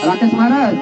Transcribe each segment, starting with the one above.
राकेश महाराज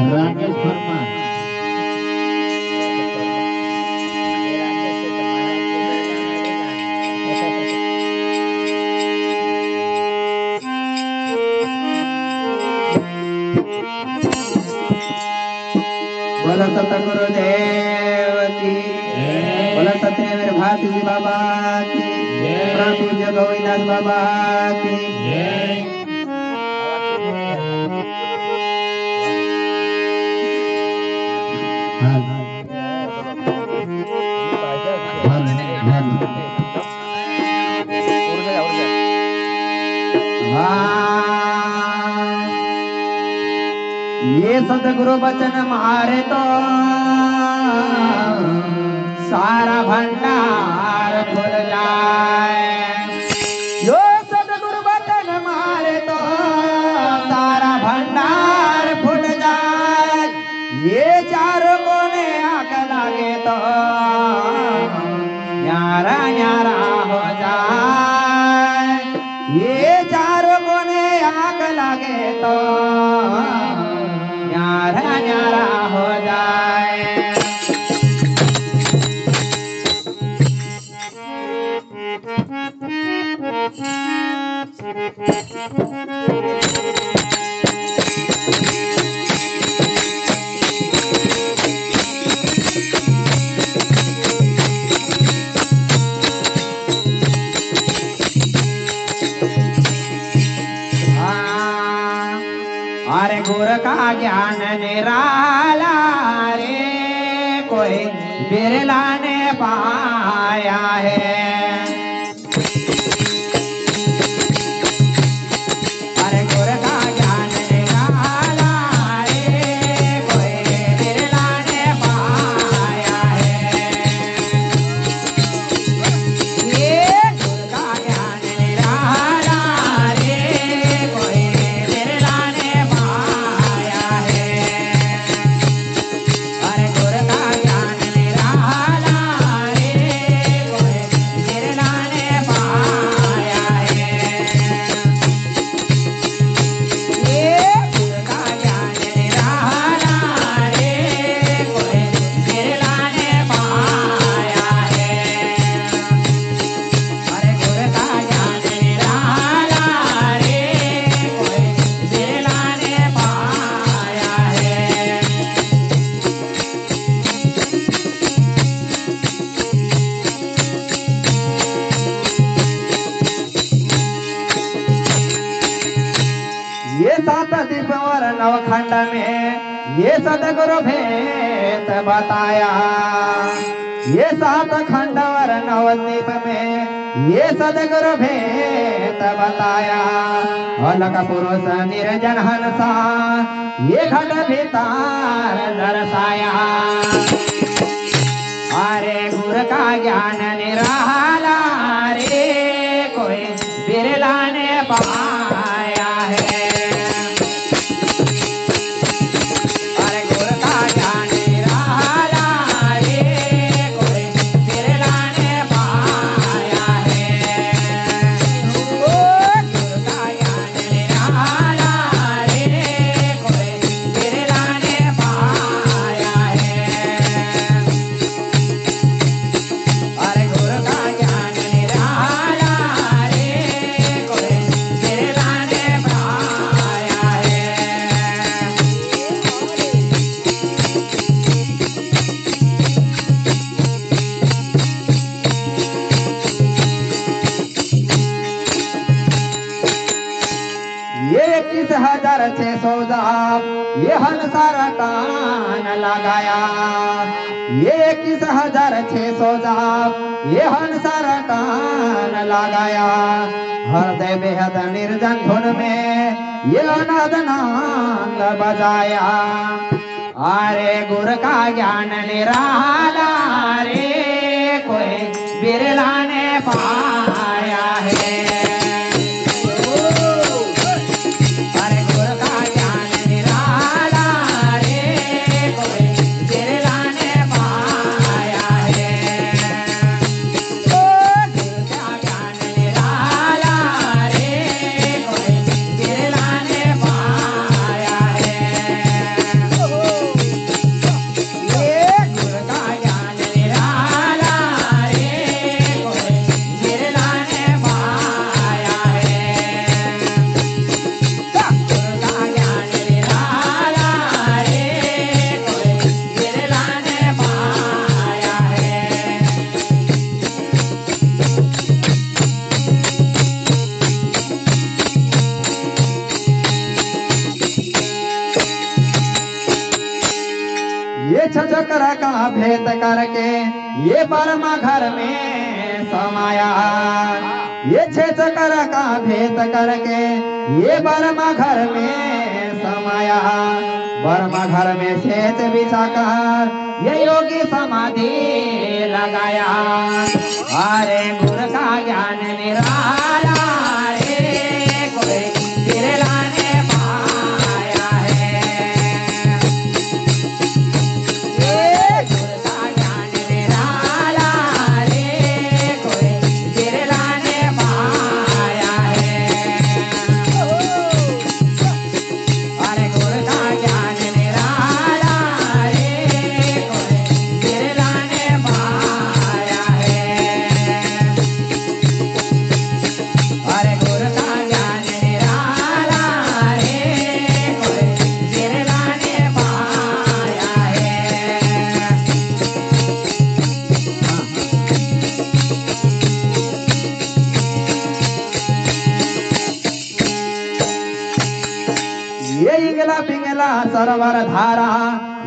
राकेश वर्मा बोला सतगुरुदेव की बोला सत्यवीर भारती बाबा की प्रभु जगविनाथ बाबा की ये सतगुरु वचन मारे तो सारा भंडार खुल जाए। यो सतगुरु वचन मारे तो सारा भंडार खुल जाए। ये चार कोने आग लगे तो न्यारा न्यारा हो जाए। ये चार कोने आग लगे तो न्यारा न्यारा हो जाए। अरे गुर का ज्ञान निराला रे कोई बिरला ने पाया है। अरे गुर का ज्ञान निराला रे कोई बिरला ने पाया है। ये गुर का ज्ञान निराला रे कोई बिरला ने पाया है। अरे गुर का ज्ञान निराला रे कोई बिरला ने पाया है। ये गुर का ज्ञान निराला रे कोई बिरला ने पाया है। अरे गुर का ज्ञान निराला रे कोई बिरला ने पाया है। ये सात दीप और नवखंड में ये सतगुरु भेद बताया। ये सात खंड और नवद्वीप में ये सतगुरु भेद बताया। अलग पुरुष निर्जन हंसा ये घट भीतर दर्शाया। अरे गुर का ज्ञान निराला रे कोई बिरला ने पाया है। अरे गुर का ज्ञान निराला रे कोई बिरला ने पाया है। ओ गुर का ज्ञान निराला रे कोई बिरला ने पाया ये हंसारा कान लगाया। ये 21,600 जाप ये हंसारा कान लगाया। हृदय बेहद निर्जन धुन में ये अनाद नाद बजाया। अरे गुर का ज्ञान निराला रे कोई बिरला ने पाया है। अरे गुर का ज्ञान निराला रे कोई बिरला ने पाया है। ओ गुर का ज्ञान निराला रे कोई बिरला ने पाया है। ये गुर का ज्ञान निराला रे कोई बिरला ने पाया है। गुर का ज्ञान निराला रे कोई बिरला ने पाया है। ये छचकर का भेद करके ये परमा घर में समाया। ये छचकर का भेद करके ये बर्मा घर में समाया। बर्मा घर में शेष बिछाकर ये योगी समाधि लगाया। अरे गुर का ज्ञान निराला रे कोई बिरला ने पाया है। ये गुर का ज्ञान निराला रे कोई बिरला ने पाया है। अरे गुर का ज्ञान निराला रे कोई बिरला ने पाया है। अरे गुर का ज्ञान निराला रे कोई बिरला ने पाया है। ये इंगला पिंगला सरोवर धारा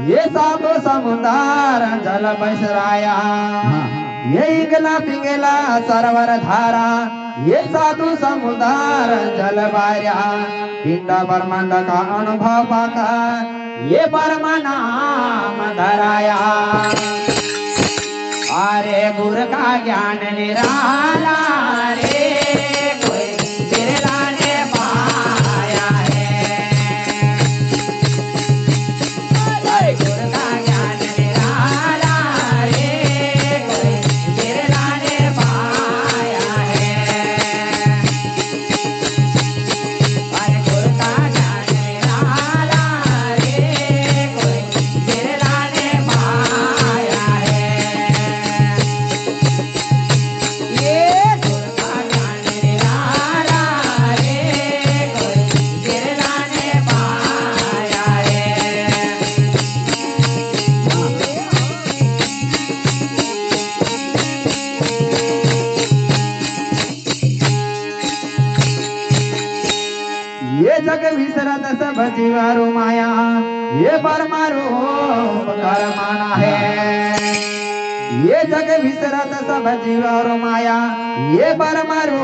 ये साधु समुदार जल बसराया। ये इंगला पिंगला सरोवर धारा ये साधु समुदार जल बार्या। पिंड ब्रह्मांड का अनुभव पाकर ये परम नाम धराया। अरे गुर का ज्ञान निराला रे कोई बिरला ने पाया है। अरे गुर का ज्ञान निराला रे कोई बिरला ने पाया है। अरे गुर का ज्ञान निराला रे कोई बिरला ने पाया है। ये गुर का ज्ञान निराला रे कोई बिरला ने पाया है। ये जग विसरत सब जीवारू माया ये परमारू कर माना है। ये जग विसरत सब जीवारू माया ये परमारू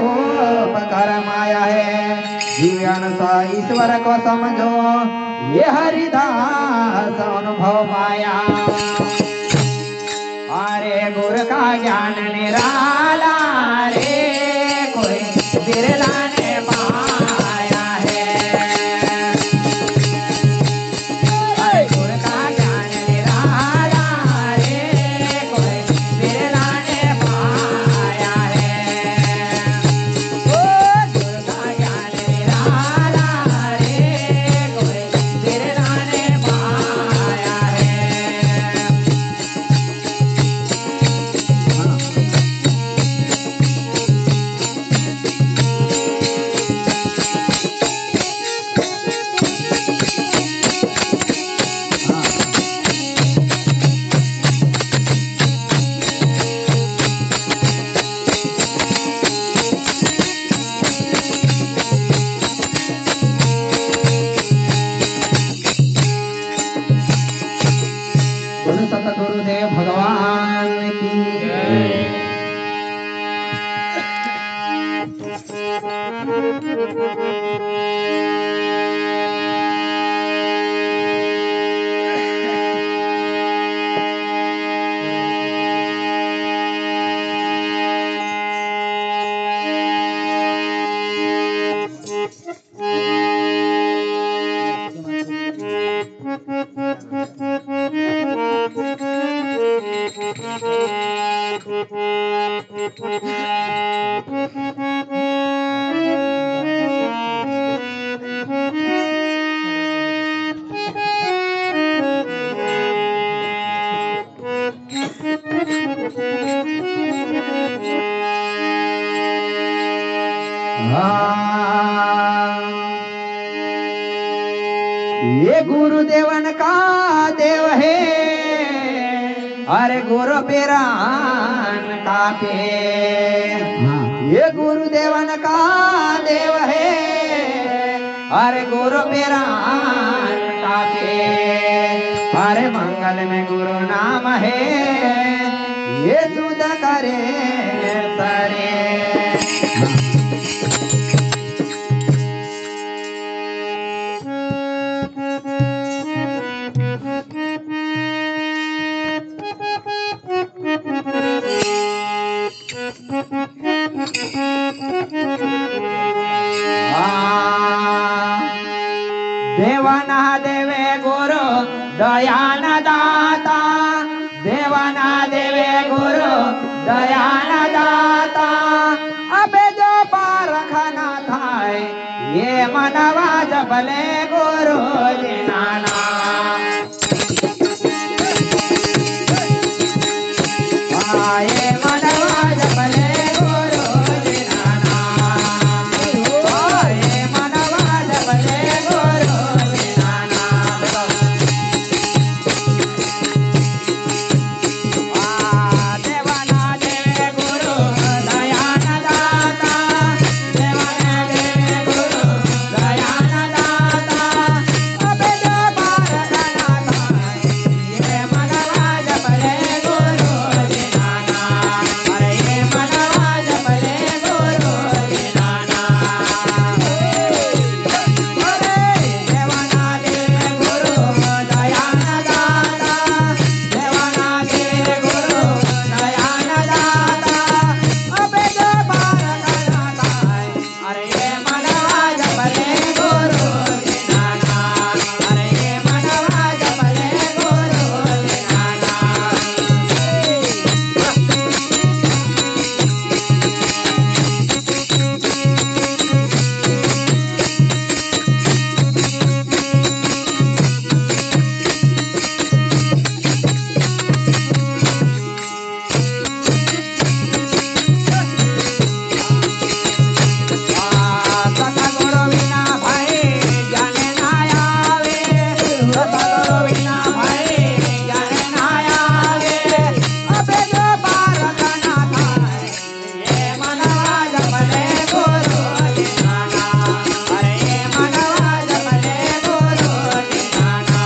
कर माया है। जीवन सा ईश्वर को समझो ये हरिदास अनुभव माया। अरे गुर का ज्ञान निराला रे कोई बिरला ने पाया है। अरे गुर का ज्ञान निराला रे कोई बिरला ने पाया है। ओ गुर का ज्ञान निराला रे कोई बिरला ने पाया है। ये गुरुदेवन का देव है, अरे गुरु पिरान का पे। ये गुरुदेवन का देव है, अरे गुरु पिरान का पे। अरे मंगल में गुरु नाम है, ये सुध करे सरे। देवाना देवे गुरु दयान दाता, देवाना देवे गुरु दयान दाता। अबे जो पारखना थाय, ये मनवा जबले गुरु जिनाना। ये मनवा जबले गुरु जिनाना। ये मनवा जबले गुरु जिनाना। देवाना देवे गुरु दयान दाता, देवाना देवे गुरु दयान दाता। अबे जो पारखना थाय, ये मनवा जबले गुरु जिनाना। अरे ये मनवा जबले गुरु जिनाना। अरे देवाना देवे गुरु दयान दाता, देवाना देवे गुरु दयान दाता। अबे जो पारखना थाय, अरे ये मनवा जबले गुरु जिनाना। अरे ये मनवा जबले गुरु जिनाना। सतगुरु बिना भाई ज्ञान ना आवे, सतगुरु बिना भाई ज्ञान ना आवे। अबे जो पारखना थाय, ये मनवा जबले गुरु जिनाना। अरे ये मनवा जबले गुरु जिनाना।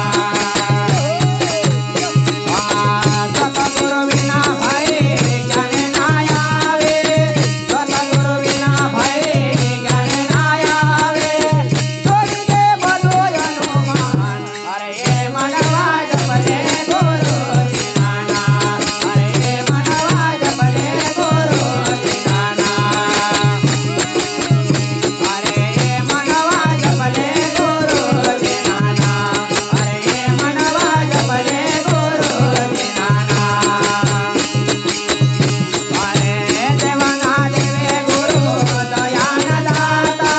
सतगुरु बिना भाई ज्ञान ना आवे, सतगुरु बिना भाई ज्ञान ना आवे। छोड़ दे बलो अनुमान, अरे ये मनवा जबले गुरु जिनाना। अरे ये मनवा जबले गुरु जिनाना। अरे ये मनवा जबले गुरु जिनाना। अरे ये मनवा जबले गुरु जिनाना। अरे देवाना देवे गुरु दयान दाता,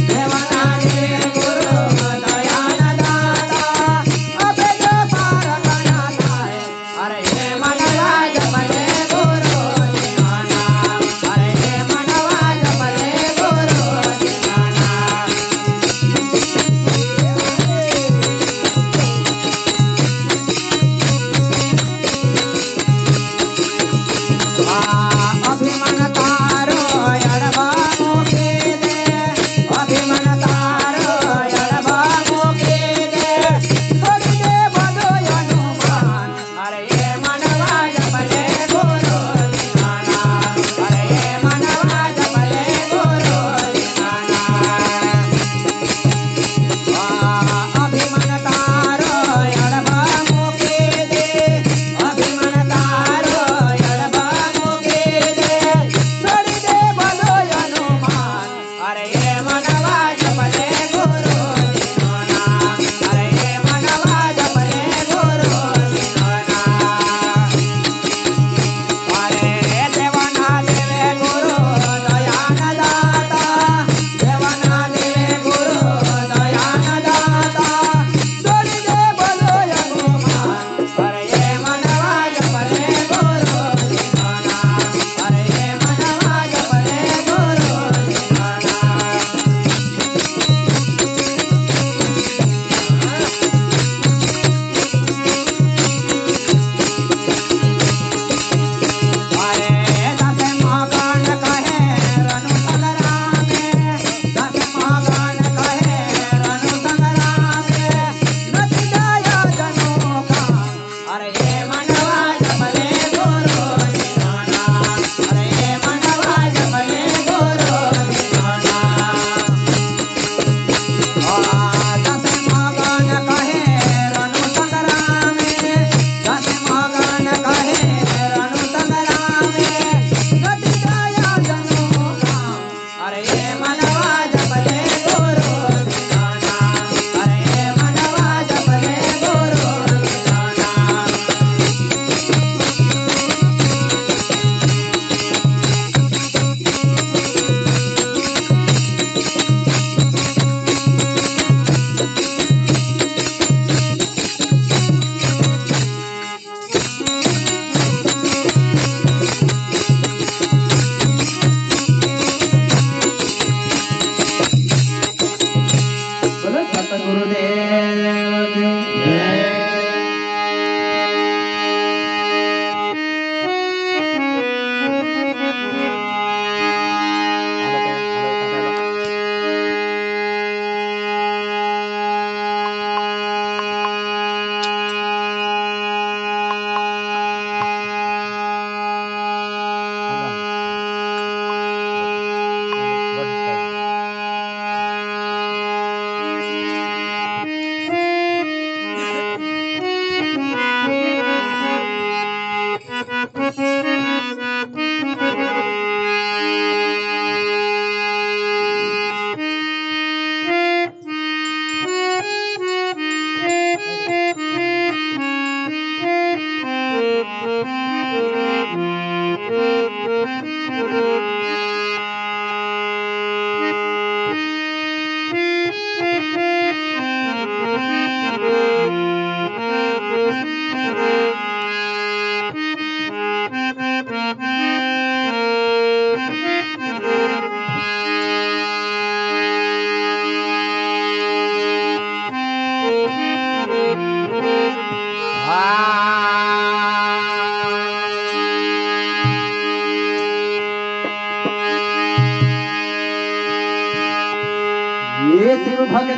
देवाना देवे गुरु दयान दाता। अबे जो पारखना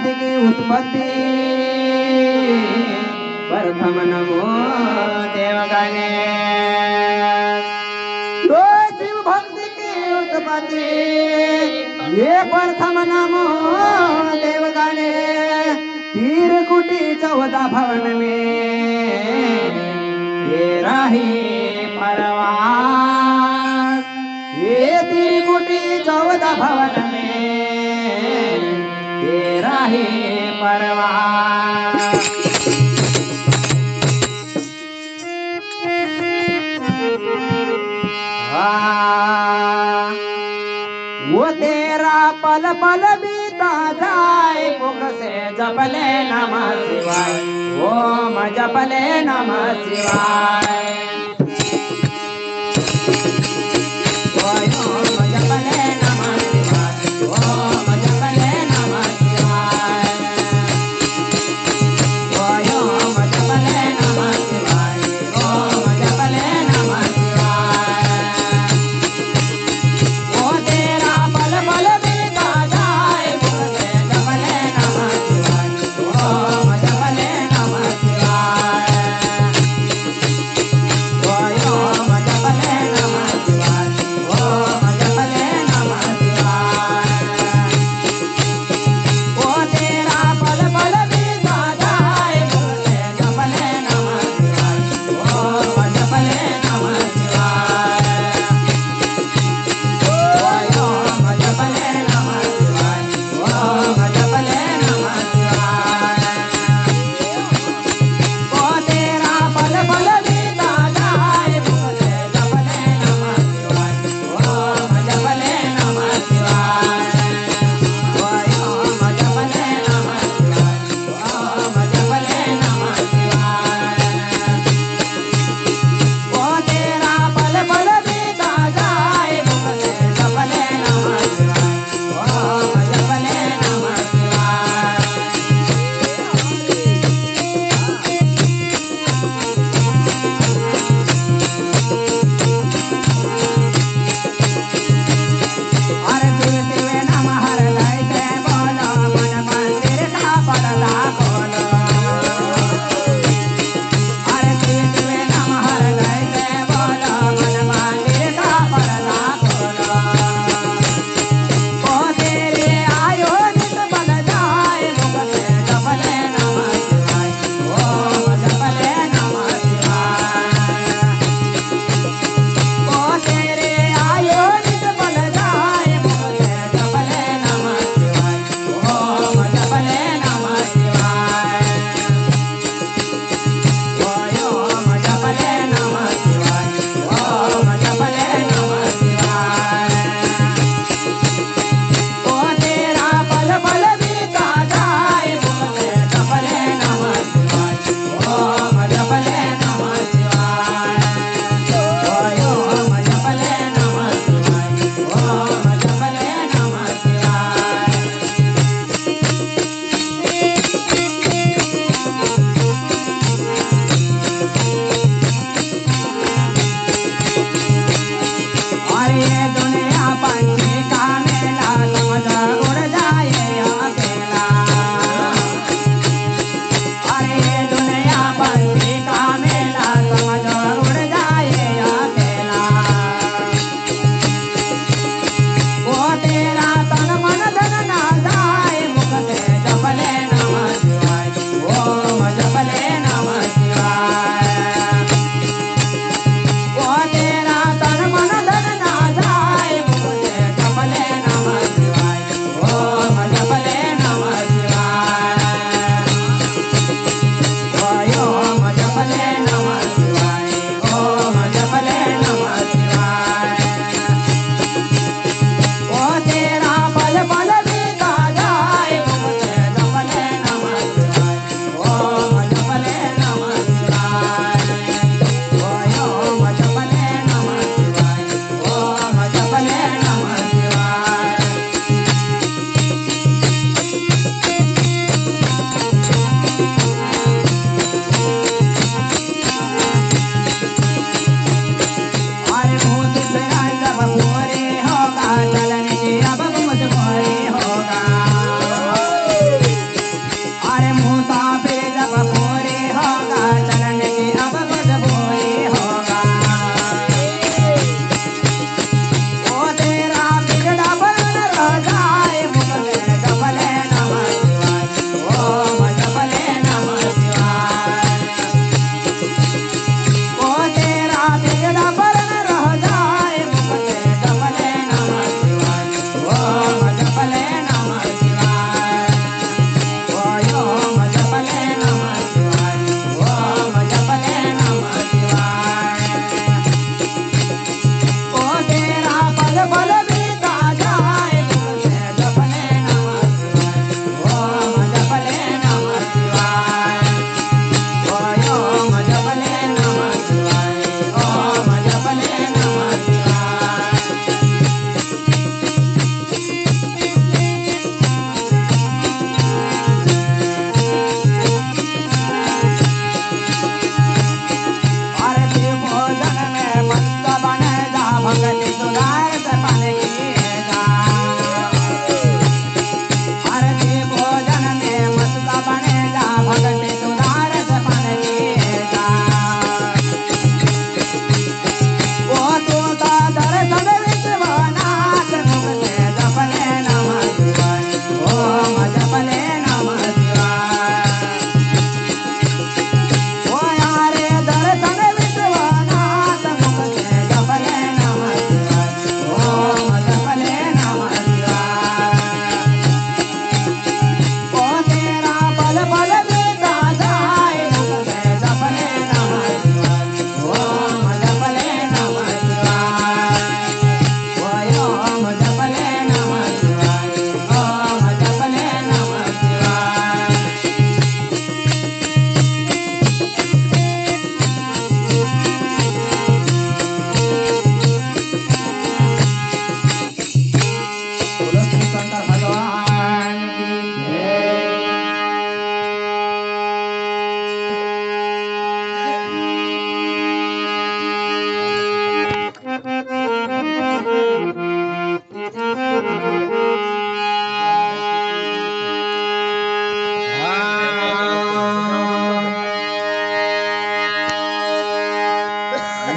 भक्ति की उत्पत्ति प्रथम नमो देवगणेश। यो शिव भक्ति की उत्पत्ति ये प्रथम नमो देवगणेश। तीर कुटी 14 भवन में तेरा ही परवास। ये तीर कुटी 14 भवन में तेरा ही परवास। वो तेरा पल पल बीता जाए मुख से जपले नमः शिवाय। ओम जपले नमः शिवाय। ओम जपले नमः शिवाय। ओम जपले नमः शिवाय। ओम जपले नमः शिवाय। ओम जपले नमः शिवाय। वो तेरा पल पल बीता जाए मुख से जपले नमः शिवाय। ओम जपले नमः शिवाय।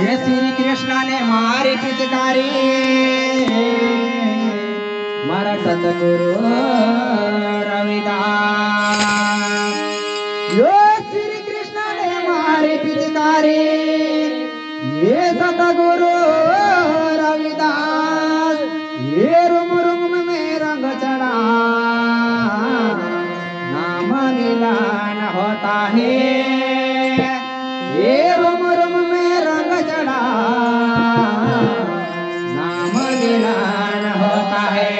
ये श्री कृष्ण ने मारी पिचकारी मारा सतगुरु रविदास। यो श्री कृष्ण ने मारी पिचकारी ये सतगुरु रविदास। ये रुम रुम में रंग चढ़ा नाम मिलान होता है। ये रुम रुम में रंग चढ़ा नाम मिलान होता है।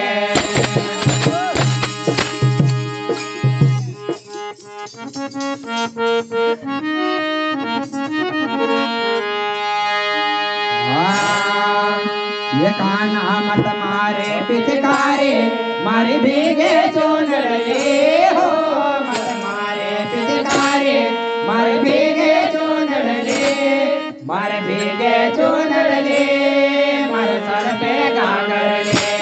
ये कान्हा मत मारे पिचकारी मारी भीगे चूनर ले हो। मत मारे पिचकारी मारे भीगे चूनर ले मारे भीगे चूनर ले मारे सर पे गागर ले।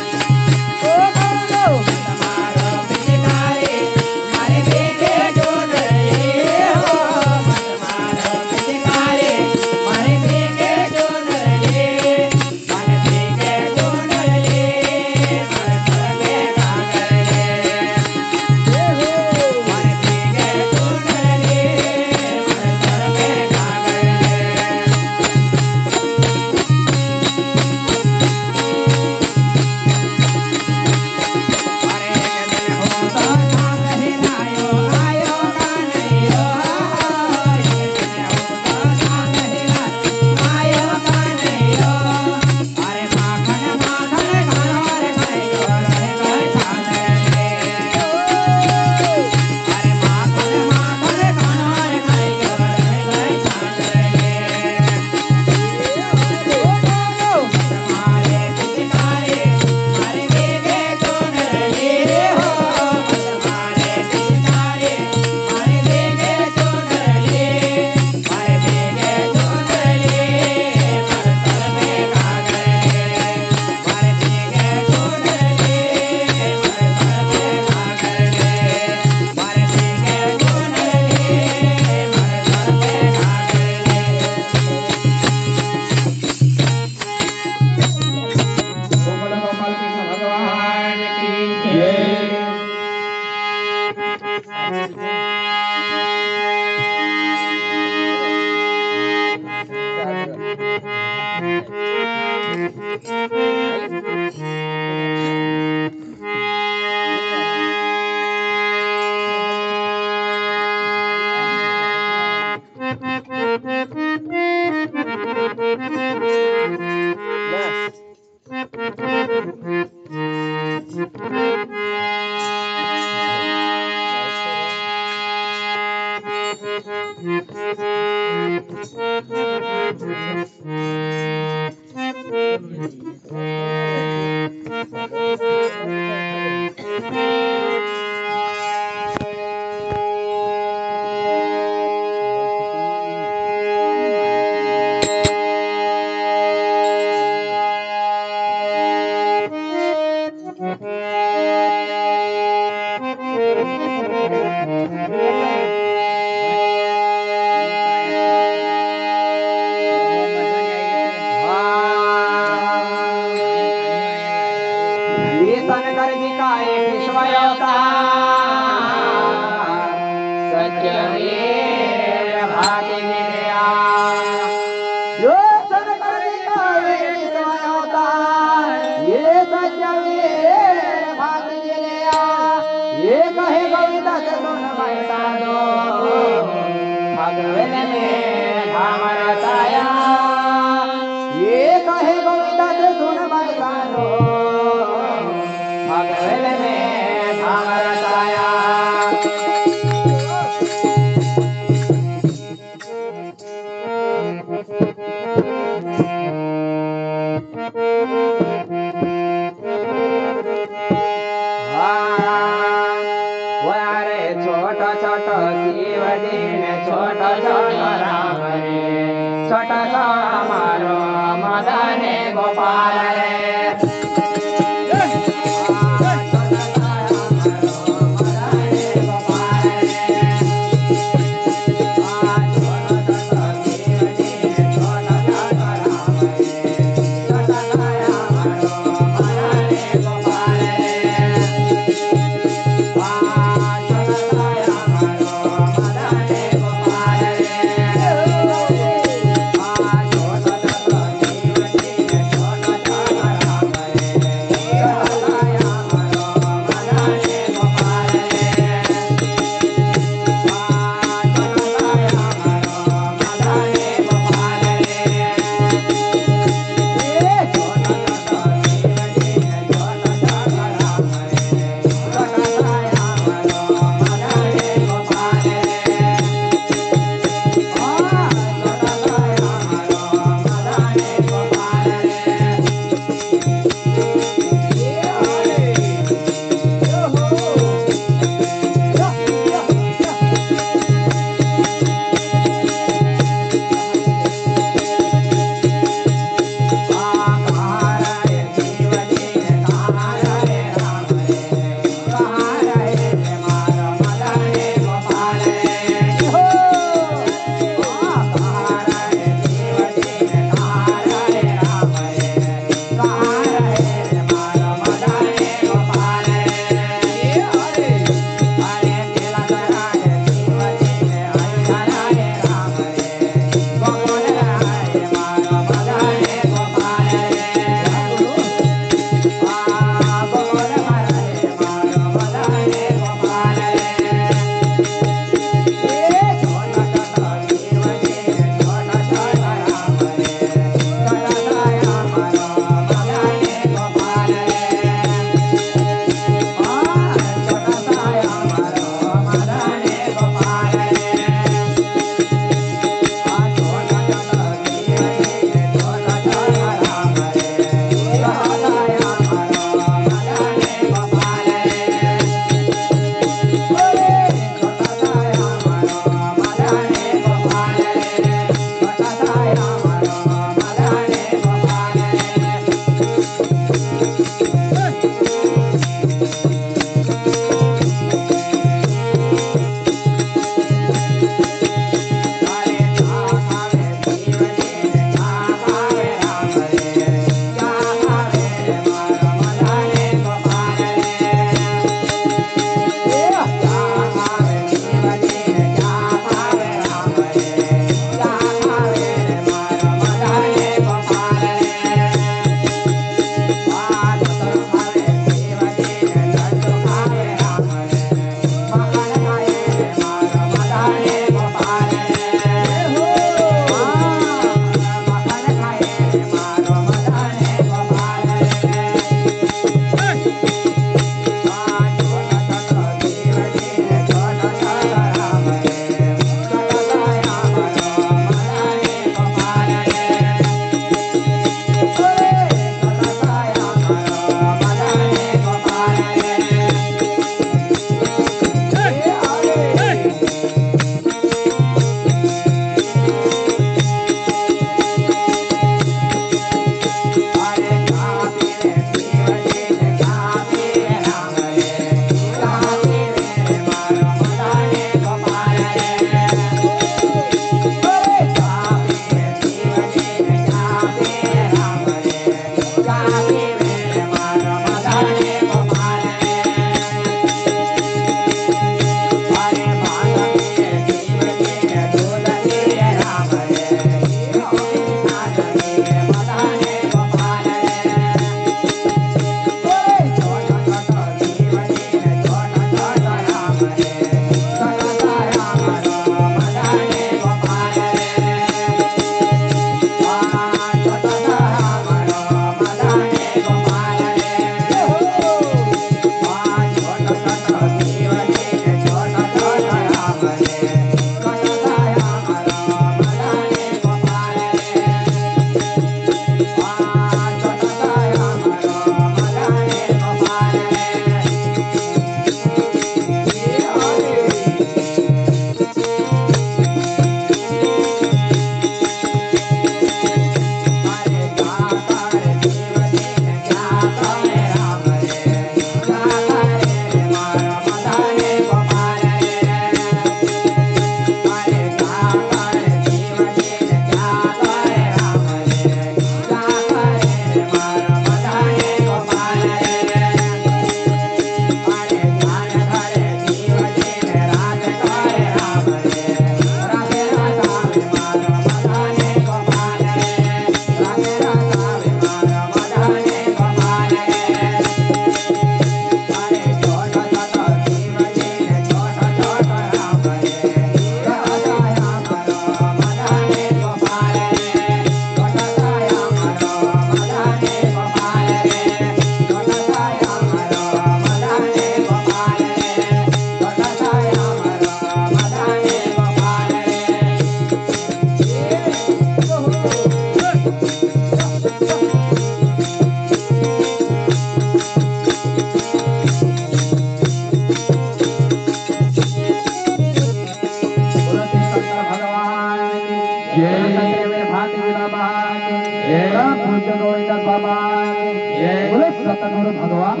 शंकर भगवान की जय भारती बाबा की जय पूज्य गोविंद बाबा की जय बोले सतगुरु भगवान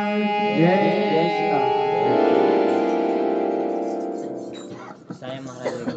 की जय साई महाराज